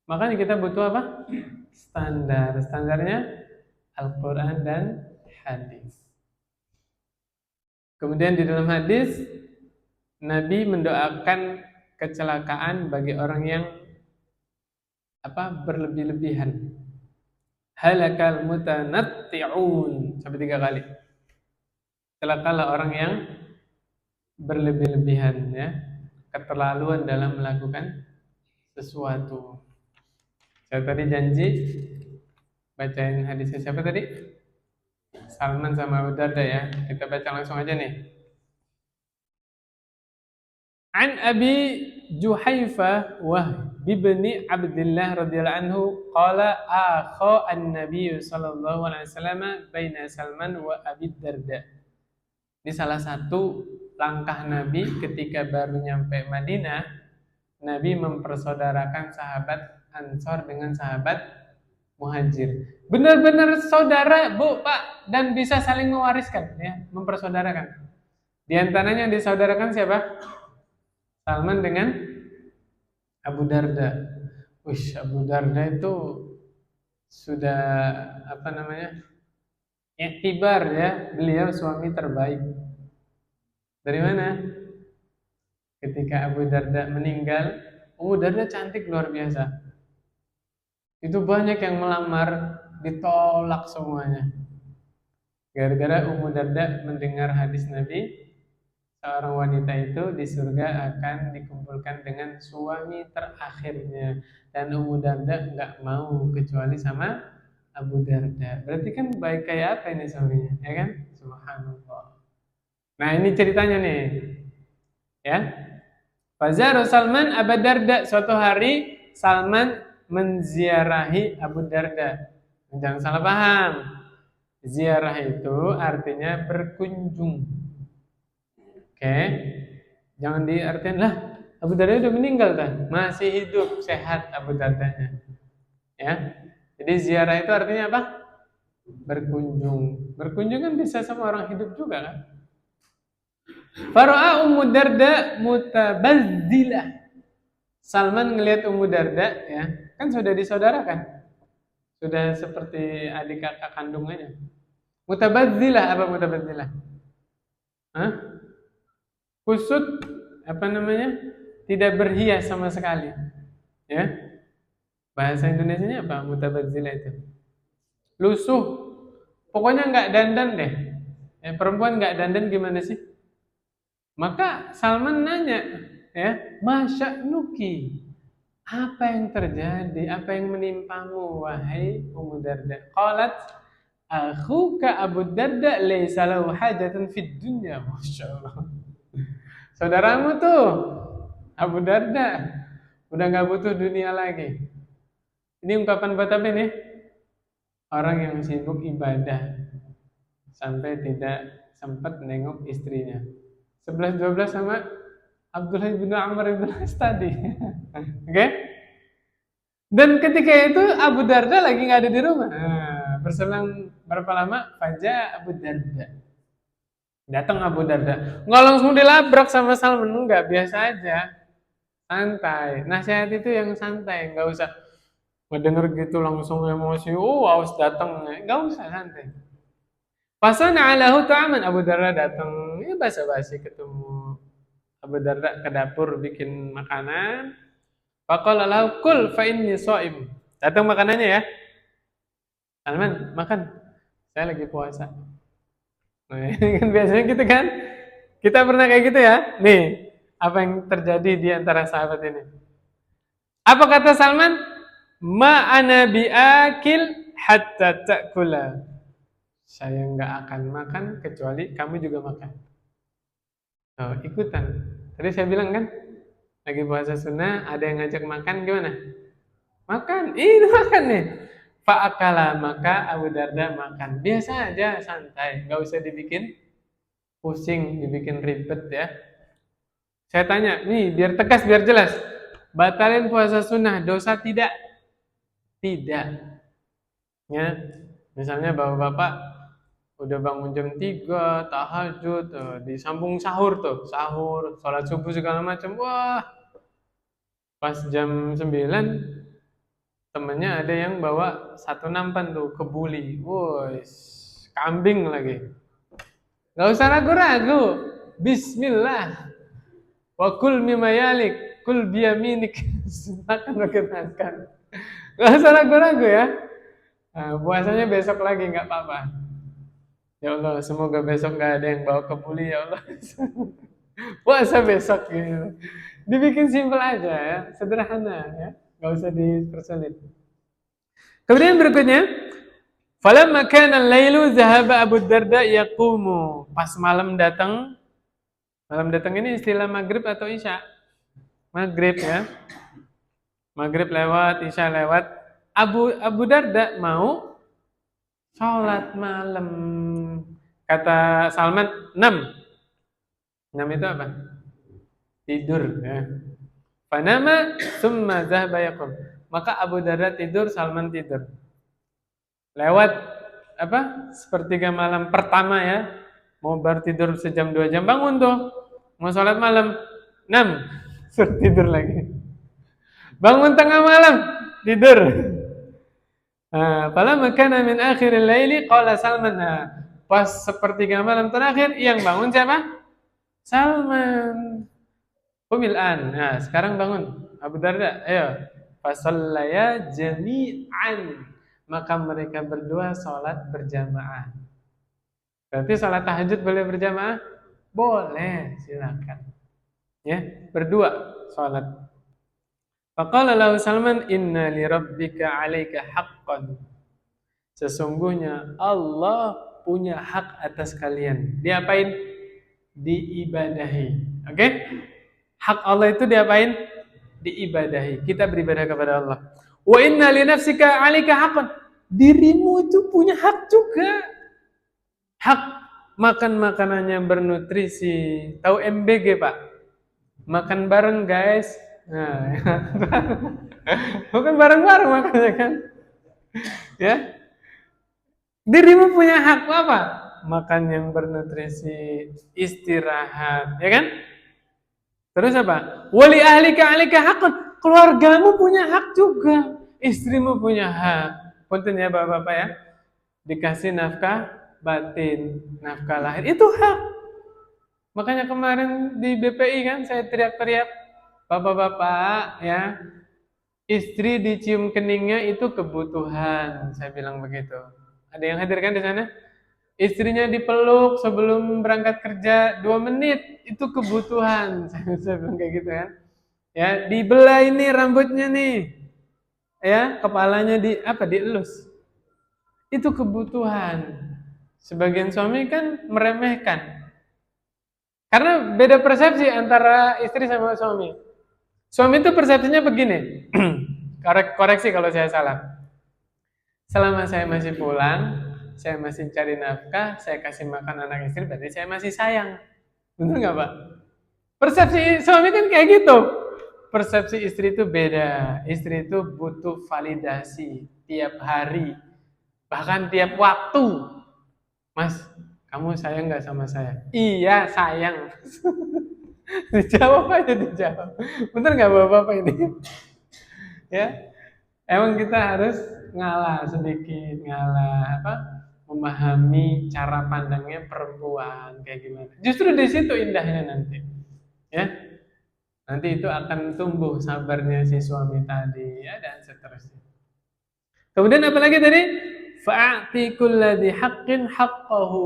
Makanya kita butuh apa? Standar. Standarnya Al-Quran dan hadis. Kemudian di dalam hadis, Nabi mendoakan kecelakaan bagi orang yang berlebih-lebihan. Halakal mutanatti'un, sampai 3 kali. Celakalah orang yang berlebih-lebihan, ya, keterlaluan dalam melakukan sesuatu. Saya tadi janji bacain hadisnya siapa tadi? Salman sama Abu Darda ya. Kita baca langsung aja nih. An Abi Juhayfah Wahb bin Abdullah radhiyallahu anhu qala akha an-nabiy sallallahu alaihi wasallam baina Salman wa Abi Darda. Ini salah satu langkah Nabi ketika baru nyampe Madinah. Nabi mempersaudarakan sahabat Ansor dengan sahabat Muhajir. Benar-benar saudara, Bu, Pak, dan bisa saling mewariskan ya, mempersaudarakan. Di antaranya yang disaudarakan siapa? Salman dengan Abu Darda. Abu Darda itu sudah iktibar ya, beliau suami terbaik. Dari mana? Ketika Abu Darda meninggal, Abu Darda cantik luar biasa. Itu banyak yang melamar, ditolak semuanya. Gara-gara Abu Darda mendengar hadis Nabi seorang wanita itu di surga akan dikumpulkan dengan suami terakhirnya. Dan Ummu Darda nggak mau kecuali sama Abu Darda. Berarti kan baik kayak apa ini suaminya, ya kan? Subhanallah. Nah ini ceritanya nih, ya. Fazaru Salman Abu Darda. Suatu hari Salman menziarahi Abu Darda. Jangan salah paham. Ziarah itu artinya berkunjung. Oke. Jangan diartikan lah Abu Darda udah meninggal kan? Masih hidup, sehat Abu Dardanya. Ya. Jadi ziarah itu artinya apa? Berkunjung. Berkunjung kan bisa sama orang hidup juga kan? Fara'a Ummu Darda mutabazzilah. Salman ngelihat Ummu Darda, ya, kan sudah disaudarakan. Sudah seperti adik kakak kandung aja. Mutabazzilah, apa mutabazzilah? Hah? Kusut, apa namanya? Tidak berhias sama sekali. Ya. Bahasa Indonesianya apa mutabazzilah itu? Lusuh. Pokoknya nggak dandan deh. Perempuan nggak dandan gimana sih? Maka Salman nanya, ya, Masya Nuki, apa yang terjadi? Apa yang menimpamu, wahai Ummu Darda? Qalat, akhuka Abu Darda laysa lahu hajatan fid dunya. Masya Allah. Saudaramu tuh, Abu Darda, udah nggak butuh dunia lagi. Ini ungkapan buat apa nih? Orang yang sibuk ibadah sampai tidak sempat nengok istrinya. 11-12 sama Abdullah bin Amr bin As tadi. Oke? Dan ketika itu Abu Darda lagi nggak ada di rumah. Nah, berselang berapa lama? Fajar Abu Darda. Datang Abu Darda. Nggak langsung dilabrak sama Salman, enggak, biasa aja. Santai. Nasihat itu yang santai, nggak usah ngedenger gitu langsung emosi. Oh, harus datang. Nggak usah, santai. Fasana alahu ta'aman. Abu Darda datang, ya basa-basi ketemu Abu Darda ke dapur bikin makanan. Faqala lahu kul fa inni shaim. Datang makanannya ya. Salman, makan. Saya lagi puasa. Nah, ini kan biasanya gitu kan? Kita pernah kayak gitu ya? Nih, apa yang terjadi di antara sahabat ini? Apa kata Salman? Ma ana biakil hatta ta'kula. Saya nggak akan makan kecuali kamu juga makan. Oh, ikutan. Tadi saya bilang kan, lagi puasa sunnah, ada yang ngajak makan gimana? Makan, ini makan nih. Fa'akala, maka Abu Darda makan. Biasa aja, santai, nggak usah dibikin pusing, dibikin ribet ya. Saya tanya, nih biar tegas, biar jelas. Batalin puasa sunnah, dosa tidak? Tidak. Ya, misalnya bapak-bapak udah bangun jam 3, tahajud, disambung sahur tuh, sahur, sholat subuh segala macam. Wah, pas jam 9 temennya ada yang bawa satu nampan tuh kebuli, woi, kambing lagi. Gak usah ragu-ragu, Bismillah. Wa kul mimma yalik, kul biyaminik. Makan makan. Gak usah ragu-ragu ya. Nah, puasanya besok lagi nggak apa-apa. Ya Allah, semoga besok nggak ada yang bawa kebuli ya Allah. Puasa besok gitu. Dibikin simpel aja ya, sederhana ya, nggak usah dipersulit. Kemudian berikutnya, falamma kana al-lailu zahaba Abu Darda yaqumu. Pas malam datang ini istilah maghrib atau isya? Maghrib ya. Maghrib lewat, isya lewat. Abu Darda mau sholat malam. Kata Salman, 6. 6 itu apa? Tidur ya. Panama summa zahaba yaqum. Maka Abu Darda tidur, Salman tidur. Lewat apa? Sepertiga malam pertama ya. Mau baru tidur sejam 2 jam, bangun tuh. Mau sholat malam 6. Suruh tidur lagi. Bangun tengah malam, tidur. Falamma kana min akhiril laili qala Salman. Pas sepertiga malam terakhir yang bangun siapa? Salman. Qumil-an. Nah, sekarang bangun. Abu Darda, ayo. Fasallaya jami'an. Maka mereka berdua sholat berjamaah. Berarti sholat tahajud boleh berjamaah? Boleh, silakan. Ya, berdua sholat. Faqala lahu Salman, inna li rabbika 'alaika haqqan. Sesungguhnya Allah punya hak atas kalian. Diapain? Diibadahi. Oke? Hak Allah itu diapain? Diibadahi. Kita beribadah kepada Allah. Wa inna li nafsika 'alaika haqqan. Dirimu itu punya hak juga. Hak makan makanan yang bernutrisi. Tahu MBG, Pak? Makan bareng, guys. Nah, bukan bareng-bareng makannya kan? Ya, dirimu punya hak apa? Makan yang bernutrisi, istirahat, ya kan? Terus apa? Wali ahlika alika hakun. Keluargamu punya hak juga. Istrimu punya hak. Punten ya Bapak-bapak ya. Dikasih nafkah batin, nafkah lahir. Itu hak. Makanya kemarin di BPI kan saya teriak-teriak, Bapak-bapak ya, istri dicium keningnya itu kebutuhan. Saya bilang begitu. Ada yang hadir kan di sana? Istrinya dipeluk sebelum berangkat kerja 2 menit, itu kebutuhan. Saya bilang kayak gitu kan. Ya, dibelah ini rambutnya nih. Ya, kepalanya dielus. Itu kebutuhan. Sebagian suami kan meremehkan. Karena beda persepsi antara istri sama suami. Suami itu persepsinya begini. Koreksi kalau saya salah. Selama saya masih pulang, saya masih cari nafkah, saya kasih makan anak istri, berarti saya masih sayang. Benar nggak, Pak? Persepsi suami kan kayak gitu. Persepsi istri itu beda. Istri itu butuh validasi tiap hari, bahkan tiap waktu. Mas, kamu sayang nggak sama saya? Iya, sayang. Dijawab aja, dijawab. Bener nggak Bapak-bapak ini? Ya, emang kita harus ngalah sedikit, memahami cara pandangnya perempuan kayak gimana. Justru di situ indahnya nanti, ya. Nanti itu akan tumbuh sabarnya si suami tadi, ya, dan seterusnya. Kemudian apa lagi tadi? Fa'ati kulladzi haqqin haqqahu.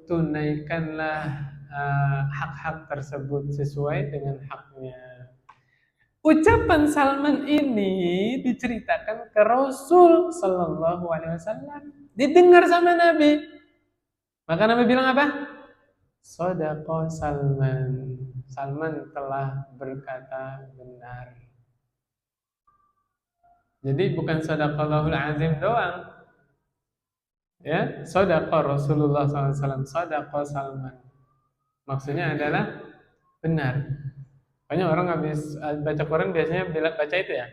Tunaikanlah hak-hak tersebut sesuai dengan haknya. Ucapan Salman ini diceritakan ke Rasul Sallallahu Alaihi Wasallam, didengar sama Nabi. Maka Nabi bilang apa? Shadaqa Salman. Salman telah berkata benar. Jadi bukan shadaqallahul azim doang. Ya, shadaqa Rasulullah SAW, shadaqa Salman. Maksudnya adalah benar. Banyak orang habis baca Quran biasanya baca itu ya.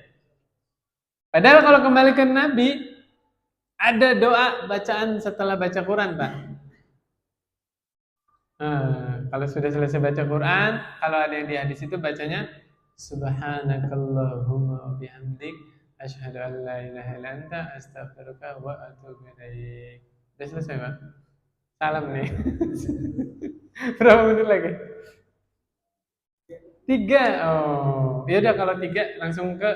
Padahal kalau kembali ke Nabi, ada doa bacaan setelah baca Quran, Pak. Kalau sudah selesai baca Quran, kalau ada yang di hadis itu bacanya Subhanakallahumma wa bihamdik asyhadu an la ilaha illa anta astaghfiruka wa atubu ilaik. Sudah selesai, Pak. Salam nih. Berapa menit lagi? 3. Oh, ya udah kalau 3 langsung ke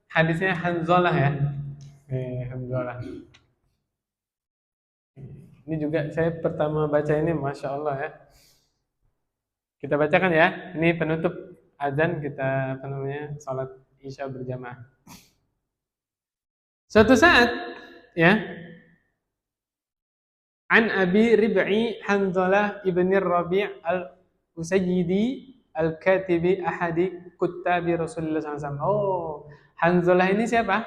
hadisnya Hanzalah ya. Hanzalah. Ini juga saya pertama baca ini, Masya Allah ya. Kita bacakan ya. Ini penutup azan kita salat Isya berjamaah. Suatu saat ya, An Abi Rib'i Hanzalah ibn Rabi' al-Usayyidi al-Katibi ahadi kuttabi Rasulullah SAW. Oh, Hanzalah ini siapa?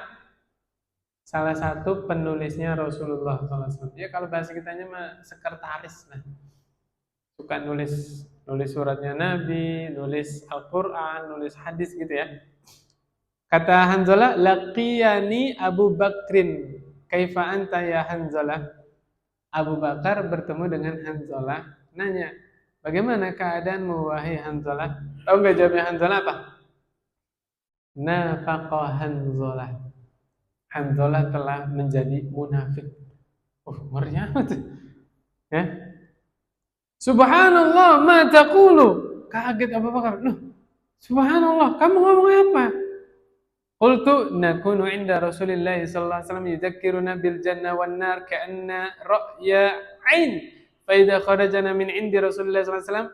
Salah satu penulisnya Rasulullah SAW. Ya kalau bahasa kitanya mah sekretaris lah. Suka nulis suratnya Nabi, nulis Al-Quran, nulis hadis gitu ya. Kata Hanzalah, laqiyani Abu Bakrin. Kaifa anta ya Hanzalah? Abu Bakar bertemu dengan Hanzalah, nanya, bagaimana keadaanmu wahai Hanzalah? Tahu nggak jawabnya Hanzalah apa? Nafaqah Hanzalah. Hanzalah telah menjadi munafik. Ngeri amat. Ya. Subhanallah, ma taqulu? Kaget Abu Bakar. Loh, subhanallah, kamu ngomong apa? Qultu nakunu inda Rasulillah sallallahu alaihi wasallam yudzakkiruna bil jannah wan nar ka'anna ra'ya 'ain. Fa idza kharajna min indi Rasulillah sallallahu alaihi wasallam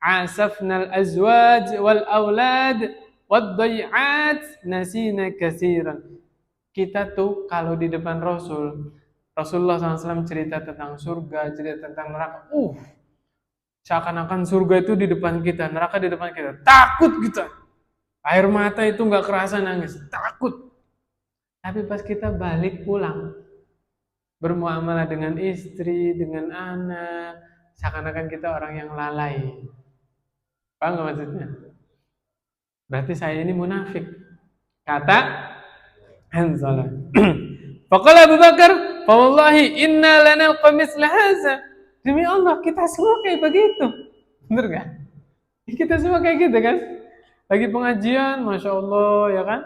asafnal azwaj wal aulad wad dai'at nasina katsiran. Kita tuh kalau di depan Rasulullah SAW cerita tentang surga, cerita tentang neraka. Seakan-akan surga itu di depan kita, neraka di depan kita. Takut kita. Air mata itu nggak kerasa nangis, takut. Tapi pas kita balik pulang, bermuamalah dengan istri, dengan anak, seakan-akan kita orang yang lalai. Paham nggak maksudnya? Berarti saya ini munafik. Kata Hanzalah. Faqala Abu Bakar, "Fa wallahi inna lanalqa misla hadza." Demi Allah, kita semua kayak begitu. Bener gak? Kita semua kayak gitu kan? Lagi pengajian, Masya Allah, ya kan?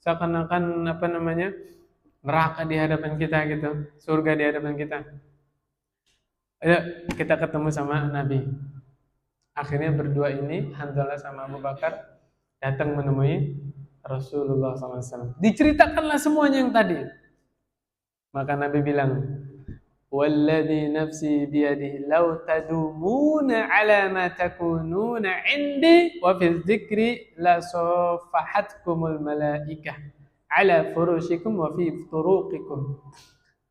Seakan-akan neraka di hadapan kita gitu, surga di hadapan kita. Ayo kita ketemu sama Nabi. Akhirnya berdua ini, Hanzalah sama Abu Bakar, datang menemui Rasulullah SAW. Diceritakanlah semuanya yang tadi. Maka Nabi bilang, "Walladzi nafsi biyadihi law tadumuna ala ma takununa indi wa fi dzikri la safahatkumul malaikah ala furushikum wa fi turuqikum."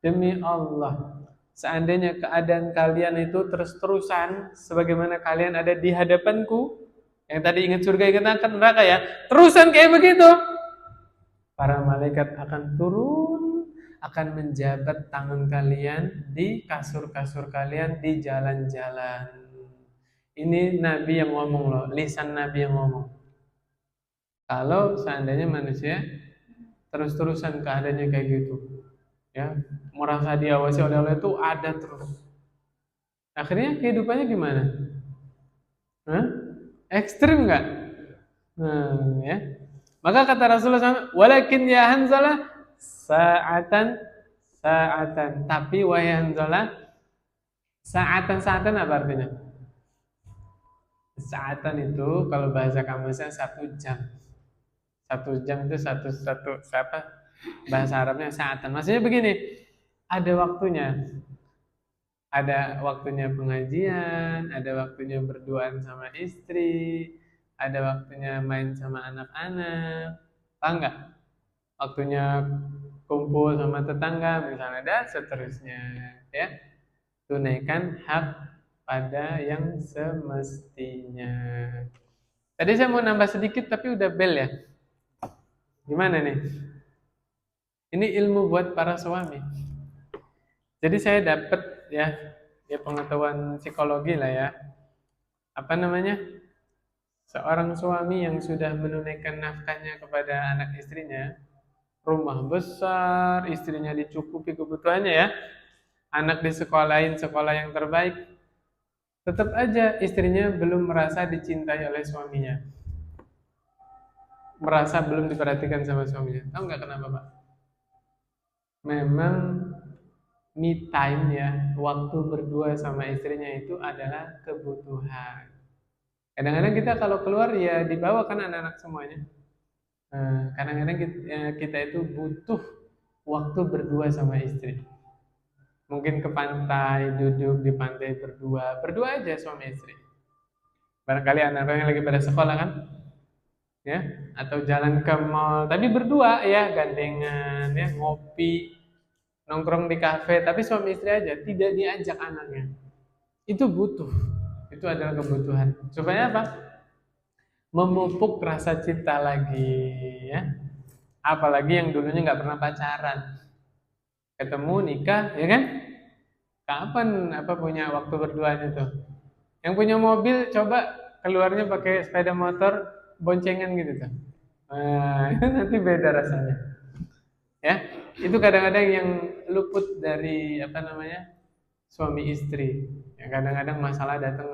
Demi Allah, seandainya keadaan kalian itu terus-terusan sebagaimana kalian ada di hadapanku, yang tadi ingat surga, ingat neraka ya, terusan kayak begitu, para malaikat akan turun, akan menjabat tangan kalian di kasur-kasur kalian di jalan-jalan. Ini Nabi yang ngomong loh, lisan Nabi yang ngomong. Kalau seandainya manusia terus-terusan keadaannya kayak gitu, ya, merasa diawasi oleh Allah itu ada terus. Akhirnya kehidupannya gimana? Ekstrim nggak? Ya. Maka kata Rasulullah SAW, "Walakin ya Hanzalah sa'atan. Tapi wahai Hanzalah, sa'atan apa artinya? Sa'atan itu kalau bahasa kamusnya 1 jam. 1 jam itu bahasa Arabnya sa'atan. Maksudnya begini, ada waktunya. Ada waktunya pengajian, ada waktunya berduaan sama istri, ada waktunya main sama anak-anak, paham nggak? Waktunya kumpul sama tetangga misalnya, dan seterusnya, ya. Tunaikan hak pada yang semestinya. Tadi saya mau nambah sedikit tapi udah bel ya. Gimana nih? Ini ilmu buat para suami. Jadi saya dapat ya pengetahuan psikologi lah ya. Seorang suami yang sudah menunaikan nafkahnya kepada anak istrinya, rumah besar, istrinya dicukupi kebutuhannya ya, anak disekolahin sekolah yang terbaik, tetap aja istrinya belum merasa dicintai oleh suaminya, merasa belum diperhatikan sama suaminya. Tahu nggak kenapa, Pak? Memang me time ya, waktu berdua sama istrinya itu adalah kebutuhan. Kadang-kadang kita kalau keluar ya dibawa kan anak-anak semuanya. Kadang-kadang kita itu butuh waktu berdua sama istri. Mungkin ke pantai, duduk di pantai berdua aja suami istri. Barangkali anak-anaknya lagi pada sekolah kan, ya, atau jalan ke mall, tapi berdua ya, gandengan, ya, ngopi, nongkrong di kafe, tapi suami istri aja, tidak diajak anaknya. Itu butuh, itu adalah kebutuhan. Supaya apa? Memupuk rasa cinta lagi, ya. Apalagi yang dulunya nggak pernah pacaran, ketemu nikah, ya kan? Kapan punya waktu berduaan itu? Yang punya mobil coba keluarnya pakai sepeda motor boncengan gitu tuh. Itu nanti beda rasanya. Ya, itu kadang-kadang yang luput dari suami istri. Yang kadang-kadang masalah datang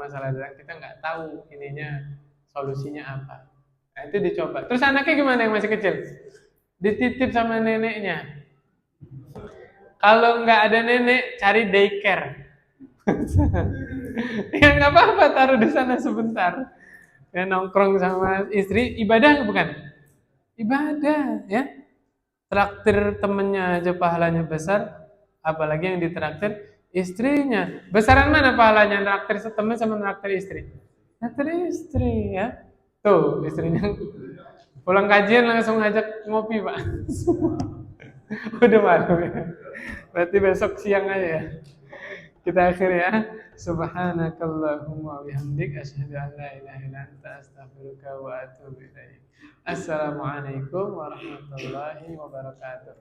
kita nggak tahu ininya solusinya apa. Nah, itu dicoba. Terus anaknya gimana yang masih kecil? Dititip sama neneknya. Kalau nggak ada nenek, cari daycare. Ya nggak apa-apa, taruh di sana sebentar. Ya, nongkrong sama istri, ibadah bukan? Ibadah, ya. Traktir temennya aja pahalanya besar, apalagi yang ditraktir istrinya. Besaran mana pahalanya traktir temen sama traktir istri? Istri ya. Tuh istrinya pulang kajian langsung ngajak ngopi pak. Udah malu ya. Berarti besok siang aja ya. Kita akhiri ya. Subhanakallahumma wa bihamdik asyhadu an la ilaha illa anta astaghfiruka wa atubu ilaik. Assalamualaikum warahmatullahi wabarakatuh.